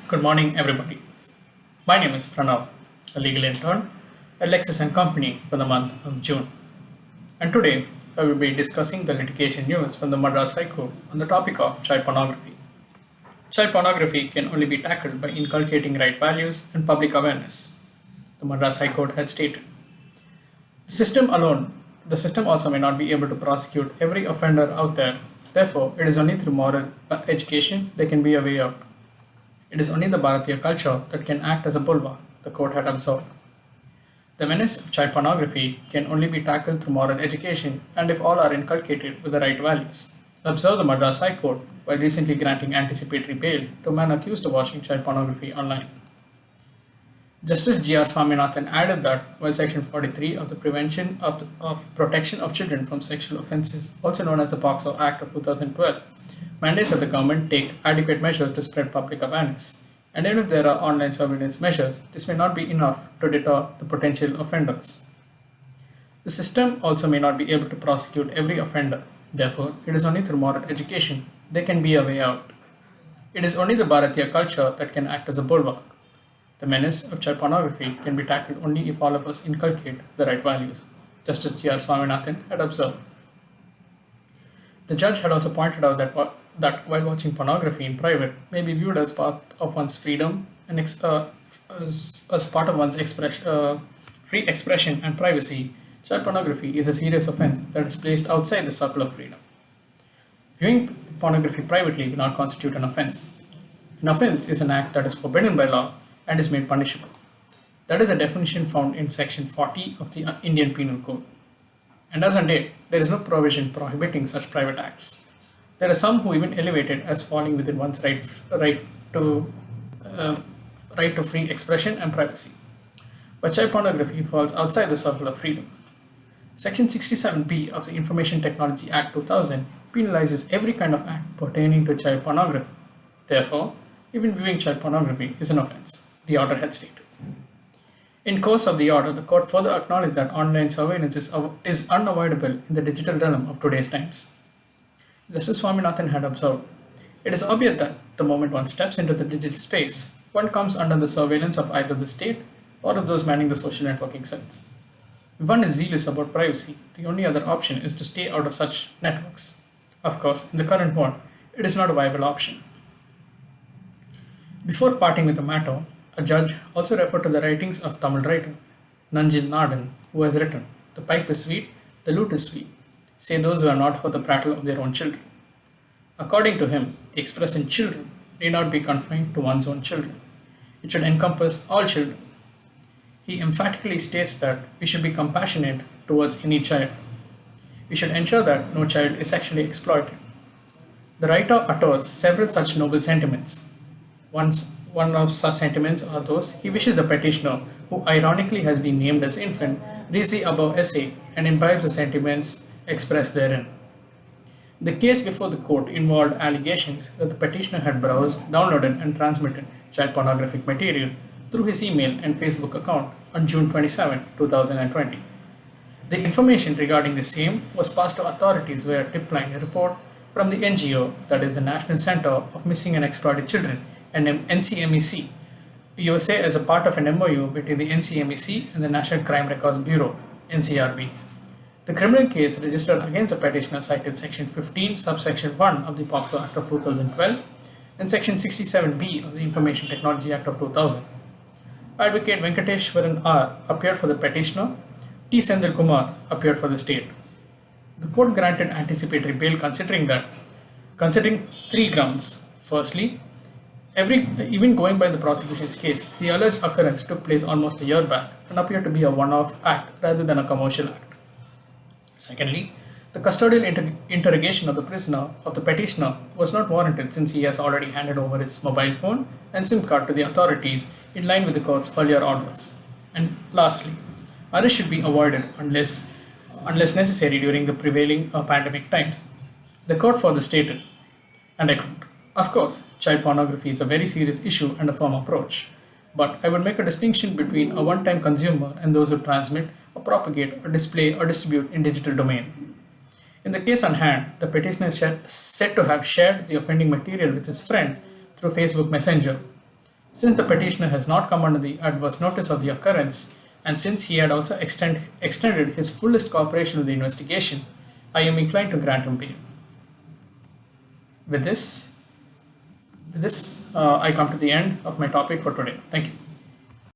Good morning, everybody. My name is Pranav, a legal intern at Lexis and Company for the month of June. And today, I will be discussing the litigation news from the Madras High Court on the topic of child pornography. Child pornography can only be tackled by inculcating right values and public awareness, the Madras High Court had stated. The system also may not be able to prosecute every offender out there. Therefore, it is only through moral education there can be a way out. It is only the Bharatiya culture that can act as a bulwark, the court had observed. The menace of child pornography can only be tackled through moral education and if all are inculcated with the right values. Observe the Madras High Court while recently granting anticipatory bail to a man accused of watching child pornography online. Justice G.R. Swaminathan added that while Section 43 of the Prevention of Protection of Children from Sexual Offences, also known as the POCSO Act of 2012, mandates that the government take adequate measures to spread public awareness. And even if there are online surveillance measures, this may not be enough to deter the potential offenders. The system also may not be able to prosecute every offender. Therefore, it is only through moral education there can be a way out. It is only the Bharatiya culture that can act as a bulwark. The menace of child pornography can be tackled only if all of us inculcate the right values, Justice G.R. Swaminathan had observed. The judge had also pointed out that while watching pornography in private may be viewed as part of one's freedom and as part of one's free expression and privacy, child pornography is a serious offense that is placed outside the circle of freedom. Viewing pornography privately will not constitute an offense. An offense is an act that is forbidden by law and is made punishable. That is a definition found in Section 40 of the Indian Penal Code. And as on date, there is no provision prohibiting such private acts. There are some who even elevate it as falling within one's right to free expression and privacy. But child pornography falls outside the circle of freedom. Section 67B of the Information Technology Act 2000 penalizes every kind of act pertaining to child pornography. Therefore, even viewing child pornography is an offense, the order had stated. In course of the order, the court further acknowledged that online surveillance is unavoidable in the digital realm of today's times. Justice Swaminathan had observed, it is obvious that the moment one steps into the digital space, one comes under the surveillance of either the state or of those manning the social networking sites. If one is zealous about privacy, the only other option is to stay out of such networks. Of course, in the current world, it is not a viable option. Before parting with the matter, a judge also referred to the writings of Tamil writer Nanjil Nadan, who has written, "The pipe is sweet, the lute is sweet, say those who are not for the prattle of their own children." According to him, the expression children need not be confined to one's own children. It should encompass all children. He emphatically states that we should be compassionate towards any child. We should ensure that no child is sexually exploited. The writer utters several such noble sentiments. One of such sentiments are those he wishes the petitioner, who ironically has been named as infant, reads the above essay and imbibes the sentiments expressed therein. The case before the court involved allegations that the petitioner had browsed, downloaded, and transmitted child pornographic material through his email and Facebook account on June 27, 2020. The information regarding the same was passed to authorities via a tip line report from the NGO, that is the National Center of Missing and Exploited Children, and NCMEC, USA, as a part of an MOU between the NCMEC and the National Crime Records Bureau, NCRB. The criminal case registered against the petitioner cited Section 15, subsection 1 of the POCSO Act of 2012 and Section 67B of the Information Technology Act of 2000. Advocate Venkateshwaran R. appeared for the petitioner, T. Sendil Kumar appeared for the state. The court granted anticipatory bail considering three grounds. Firstly, even going by the prosecution's case, the alleged occurrence took place almost a year back and appeared to be a one-off act rather than a commercial act. Secondly, the custodial interrogation of the petitioner was not warranted since he has already handed over his mobile phone and SIM card to the authorities in line with the court's earlier orders. And lastly, arrest should be avoided unless necessary during the prevailing pandemic times. The court further stated, and I quote, "Of course, child pornography is a very serious issue and a firm approach, but I would make a distinction between a one-time consumer and those who transmit or propagate or display or distribute in digital domain. In the case on hand, the petitioner is said to have shared the offending material with his friend through Facebook Messenger. Since the petitioner has not come under the adverse notice of the occurrence, and since he had also extended his fullest cooperation with the investigation, I am inclined to grant him bail. With this, I come to the end of my topic for today. Thank you.